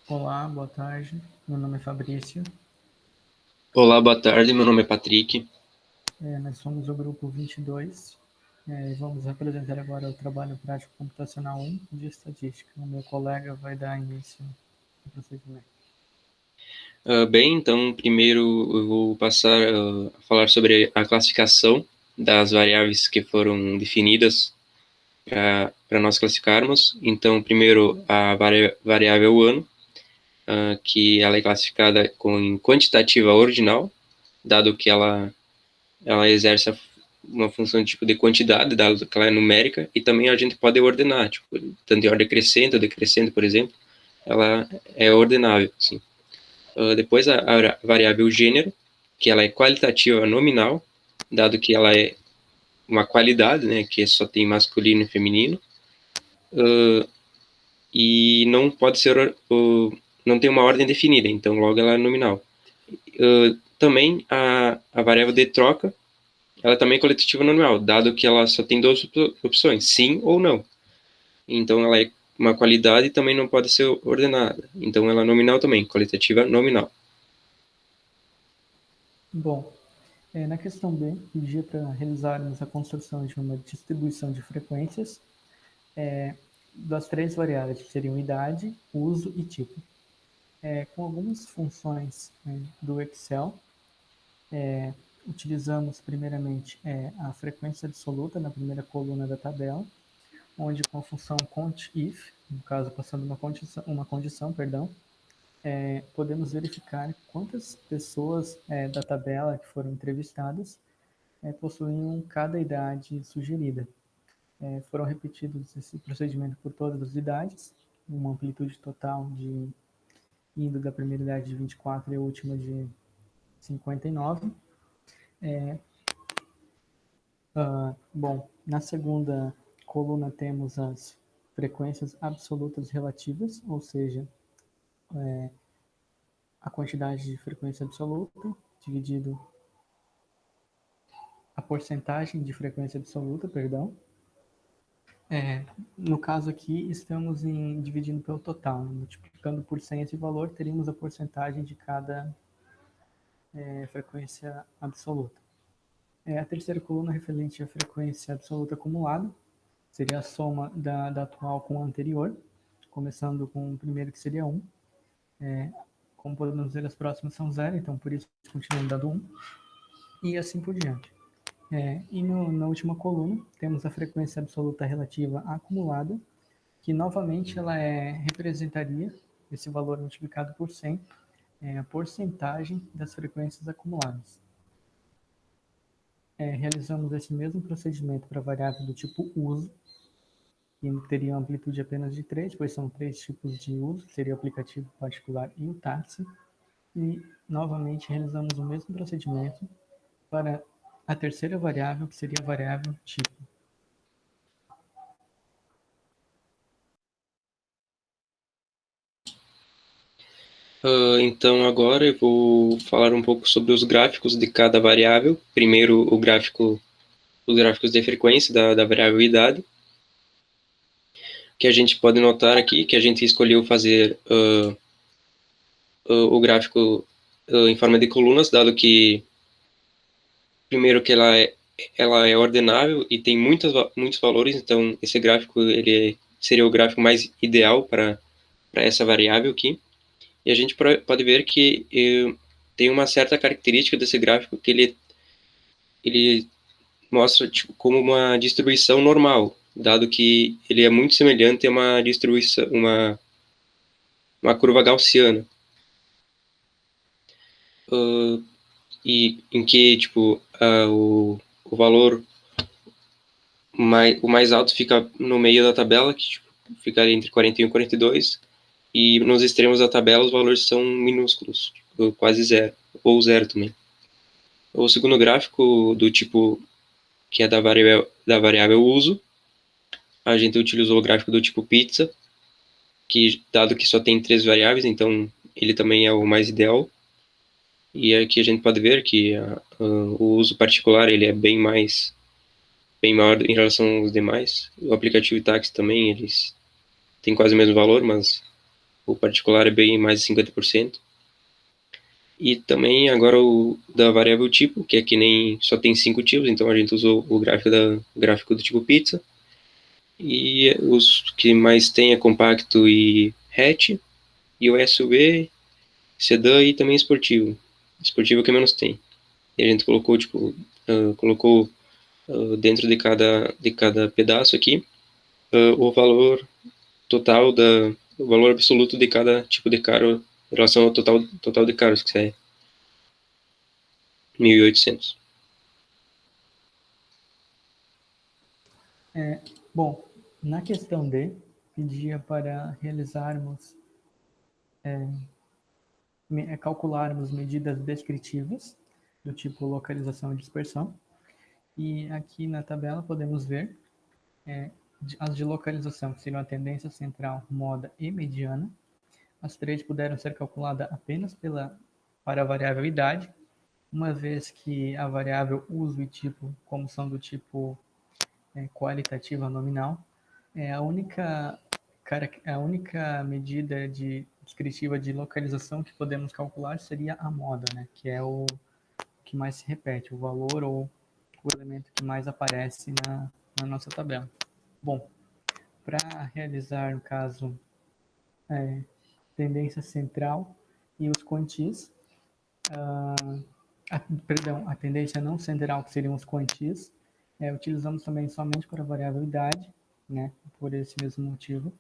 Olá, boa tarde. Meu nome é Fabrício. Olá, boa tarde. Meu nome é Patrick. Nós somos o grupo 22 e vamos apresentar agora o trabalho prático computacional 1 de estatística. O meu colega vai dar início ao procedimento. Bem, então, primeiro eu vou passar a falar sobre a classificação das variáveis que foram definidas para nós classificarmos. Então, primeiro, a variável ano, que ela é classificada em quantitativa ordinal, dado que ela exerce uma função tipo de quantidade, dado que ela é numérica, e também a gente pode ordenar, tipo, tanto em ordem crescente ou decrescente, por exemplo, ela é ordenável, assim. Depois a variável gênero, que ela é qualitativa nominal, dado que ela é uma qualidade, né, que só tem masculino e feminino, e não pode ser, não tem uma ordem definida, então logo ela é nominal. Também a variável de troca, ela também é qualitativa nominal, dado que ela só tem duas opções, sim ou não. Então ela é uma qualidade e também não pode ser ordenada. Então ela é nominal também, qualitativa nominal. Bom, na questão B, pedia para realizarmos a construção de uma distribuição de frequências das três variáveis, que seriam idade, uso e tipo. Com algumas funções do Excel, utilizamos primeiramente a frequência absoluta na primeira coluna da tabela, onde com a função contif, no caso passando uma condição, podemos verificar quantas pessoas da tabela que foram entrevistadas possuíam cada idade sugerida. Foram repetidos esse procedimento por todas as idades, uma amplitude total de indo da primeira idade de 24 e a última de 59. Bom, na segunda coluna temos as frequências absolutas relativas, ou seja, a quantidade de frequência absoluta dividido a porcentagem de frequência absoluta, perdão. No caso aqui, estamos dividindo pelo total, né? Multiplicando por 100 esse valor, teríamos a porcentagem de cada frequência absoluta. A terceira coluna referente à frequência absoluta acumulada, seria a soma da atual com a anterior, começando com o primeiro que seria 1. Como podemos ver, as próximas são 0, então por isso continuamos dando 1. E assim por diante. Na última coluna, temos a frequência absoluta relativa acumulada, que novamente ela representaria esse valor multiplicado por 100, a porcentagem das frequências acumuladas. Realizamos esse mesmo procedimento para a variável do tipo uso, que teria uma amplitude apenas de 3, pois são 3 tipos de uso, que seria o aplicativo particular e o táxi. E, novamente, realizamos o mesmo procedimento para a terceira variável, que seria a variável tipo. Então, agora eu vou falar um pouco sobre os gráficos de cada variável. Primeiro, os gráficos de frequência da variável idade, que a gente pode notar aqui que a gente escolheu fazer o gráfico em forma de colunas, dado que, primeiro, que ela é ordenável e tem muitos valores, então esse gráfico seria o gráfico mais ideal para essa variável aqui. E a gente pode ver que tem uma certa característica desse gráfico que ele mostra tipo, como uma distribuição normal, dado que ele é muito semelhante a uma distribuição, uma curva gaussiana, uh, e em que tipo o valor o mais alto fica no meio da tabela, que tipo, fica entre 41 e 42, e nos extremos da tabela os valores são minúsculos, tipo, quase zero, ou zero também. O segundo gráfico do tipo que é da variável uso, a gente utilizou o gráfico do tipo pizza, que dado que só tem três variáveis, então ele também é o mais ideal. E aqui a gente pode ver que o uso particular ele é bem maior em relação aos demais. O aplicativo e táxi também eles têm quase o mesmo valor, mas o particular é bem mais de 50%. E também agora o da variável tipo, que é que nem só tem 5 tipos, então a gente usou o gráfico do tipo pizza. E os que mais tem é compacto e hatch, e o SUV, sedã e também esportivo. Esportivo é o que menos tem. E a gente colocou, tipo, dentro de cada pedaço aqui, o valor total o valor absoluto de cada tipo de carro em relação ao total de carros, que é 1.800. Bom, na questão D, pedia para realizarmos, calcularmos medidas descritivas, do tipo localização e dispersão. E aqui na tabela podemos ver as de localização, que seriam a tendência central, moda e mediana. As três puderam ser calculadas apenas para a variável idade, uma vez que a variável uso e tipo, como são do tipo qualitativa nominal, a única medida descritiva de localização que podemos calcular seria a moda, né? Que é o que mais se repete, o valor ou o elemento que mais aparece na nossa tabela. Bom, para realizar, no caso, tendência central e os quantis, a tendência não central, que seriam os quantis, utilizamos também somente para a variável idade, né, por esse mesmo motivo.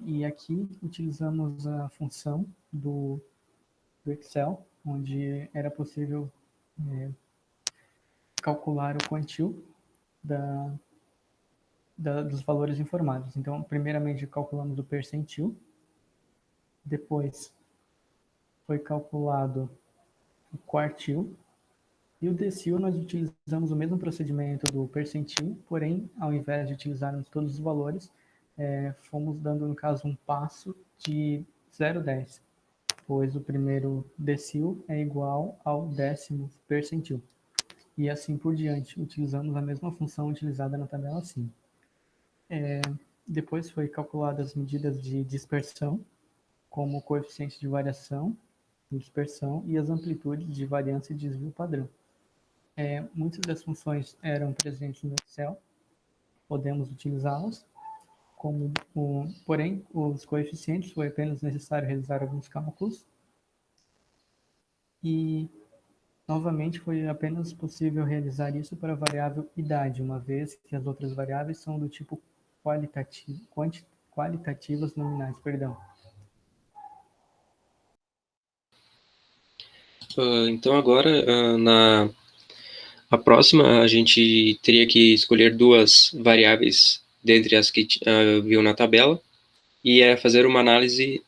E aqui utilizamos a função do Excel, onde era possível calcular o quantil dos valores informados. Então, primeiramente calculamos o percentil, depois foi calculado o quartil, e o decil nós utilizamos o mesmo procedimento do percentil, porém, ao invés de utilizarmos todos os valores, fomos dando, no caso, um passo de 0,10, pois o primeiro decil é igual ao 10º percentil. E assim por diante, utilizamos a mesma função utilizada na tabela acima. Depois foi calculadas as medidas de dispersão, como o coeficiente de variação, dispersão e as amplitudes de variância e desvio padrão. Muitas das funções eram presentes no Excel, podemos utilizá-las, porém, os coeficientes foi apenas necessário realizar alguns cálculos e, novamente, foi apenas possível realizar isso para a variável idade, uma vez que as outras variáveis são do tipo qualitativas nominais, perdão. Então agora, a próxima, a gente teria que escolher duas variáveis dentre as que viu na tabela e fazer uma análise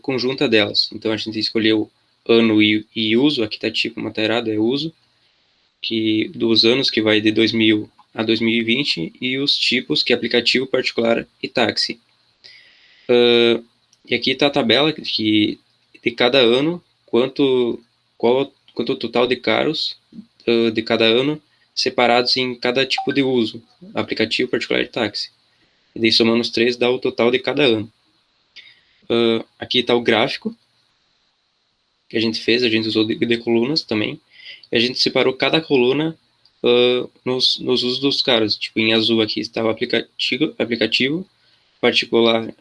conjunta delas. Então a gente escolheu ano e uso, aqui está tipo materado, é uso, dos anos, que vai de 2000 a 2020, e os tipos, que é aplicativo, particular e táxi. E aqui está a tabela que de cada ano, quanto o total de carros de cada ano, separados em cada tipo de uso, aplicativo, particular e táxi. E daí somando os três dá o total de cada ano. Aqui está o gráfico que a gente fez, a gente usou de colunas também, e a gente separou cada coluna nos usos dos carros. Tipo, em azul aqui está o aplicativo, particular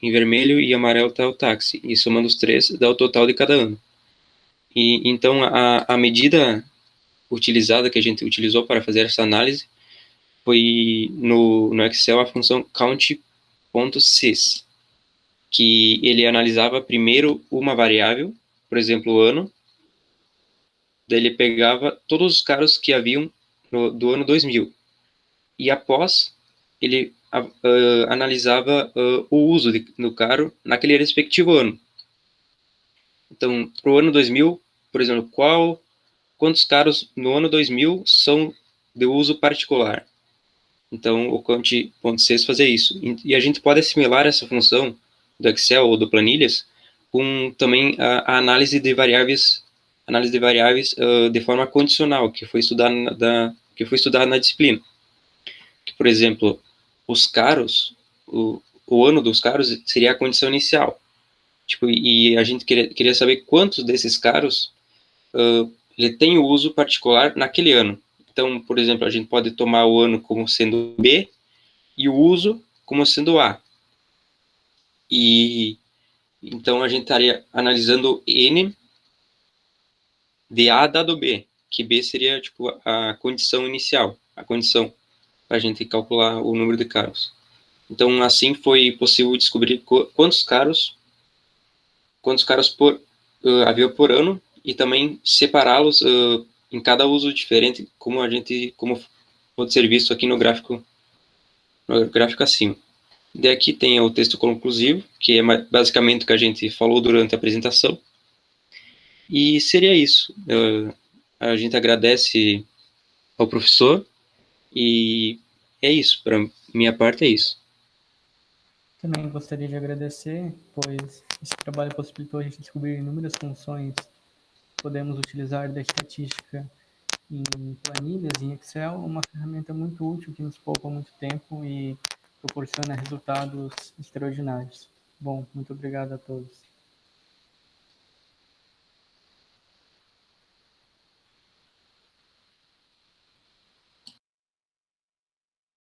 em vermelho, e amarelo está o táxi. E somando os três dá o total de cada ano. E então a medida utilizada, que a gente utilizou para fazer essa análise, foi no Excel a função count.sys, que ele analisava primeiro uma variável, por exemplo, o ano, daí ele pegava todos os carros que haviam do ano 2000, e após ele analisava o uso do carro naquele respectivo ano. Então, para o ano 2000, por exemplo, quantos carros no ano 2000 são de uso particular? Então, o count.sys fazia isso. E a gente pode assimilar essa função do Excel ou do Planilhas com também a análise de variáveis de forma condicional, que foi estudada na disciplina. Que, por exemplo, os carros, o o ano dos carros seria a condição inicial. Tipo, e a gente queria saber quantos desses carros ele tem o uso particular naquele ano. Então, por exemplo, a gente pode tomar o ano como sendo B e o uso como sendo A. E então a gente estaria analisando N de A dado B, que B seria tipo a condição inicial, a condição para a gente calcular o número de carros. Então assim foi possível descobrir quantos carros havia por ano e também separá-los em cada uso diferente, como pode ser visto aqui no gráfico acima. E aqui tem o texto conclusivo, que é basicamente o que a gente falou durante a apresentação. E seria isso. A gente agradece ao professor e é isso. Para minha parte é isso. Também gostaria de agradecer, pois esse trabalho possibilitou a gente descobrir inúmeras funções que podemos utilizar da estatística em planilhas, em Excel, uma ferramenta muito útil que nos poupa muito tempo e proporciona resultados extraordinários. Bom, muito obrigado a todos.